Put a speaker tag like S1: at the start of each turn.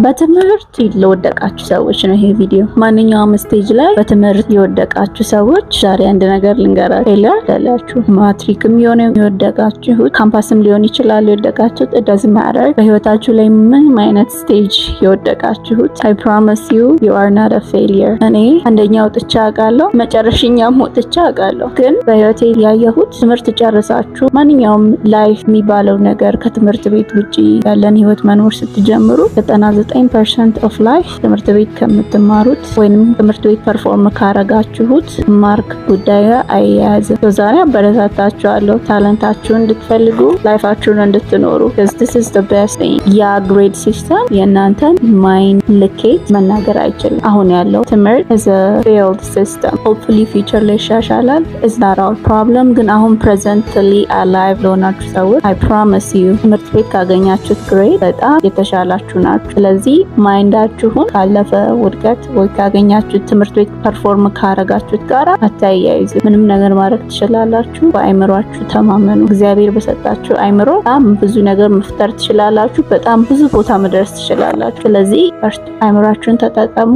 S1: በትምህርት ለወደቃችሁ ሰዎች ነው ይሄ ቪዲዮ። ማንኛውም ስቴጅ ላይ በትምህርት የወደቃችሁ ሰዎች ዛሬ አንድ ነገር ልንገራችሁ። ፌለር አይደላችሁ። ማትሪክም የሆነ የወደቃችሁት፣ ካምፓስም ሊሆን ይችላል የወደቃችሁት፣ it doesn't matter። በህይወታችሁ ላይ ምንም አይነት ስቴጅ የወደቃችሁት I promise you are not a failure። እኔ አንደኛ ወጥቼ አውቃለሁ፣ መጨረሻኛም ወጥቼ አውቃለሁ። ግን በህይወቴ ያየሁት ትምህርት ጨርሳችሁ ማንኛውም ላይፍ የሚባለው ነገር ከትምህርት ቤት ውጪ ያለን ህይወት መኖር ስትጀምሩ 99% ኦፍ ላይፍ ትምህርት ቤት ከምትማሩት ወይንም ትምህርት ቤት ፐርፎርም ካረጋችሁት ማርክ ጉዳይ አያያዝም። ዛሬ አበረታታችኋለሁ ታለንታችሁን እንድትፈልጉ ላይፋችሁን እንድትኖሩ because this is the best thing። ያ ግሬድ ሲስተም የእናንተን ማይንድ ልኬት መናገር አይችልም። አሁን ያለው ትምህርት is a failed system። hopefully future ላይ ይሻሻላል። is not our problem። ግን አሁን presently alive ለሆናችሁ ሰዎች I promise you ትምህርት ቤት ካገኛችሁት ግሬድ በጣም የተሻላችሁ ናችሁ። ስለዚህ ማይንዳችሁን ካለፈ ውድቀት ወይ ካገኛችሁት ትምህርት ቤት ፐርፎርም ካረጋችሁት ጋር አታያይዙ። ምንም ነገር ማድረግ ትችላላችሁ። በአይምሯችሁ ተማመኑ። እግዚአብሔር በሰጣችሁ አይምሮ በጣም ብዙ ነገር መፍጠር ትችላላችሁ። በጣም ብዙ ቦታ መድረስ ትችላላችሁ። ስለዚህ አይምሯችሁን ተጠቀሙ።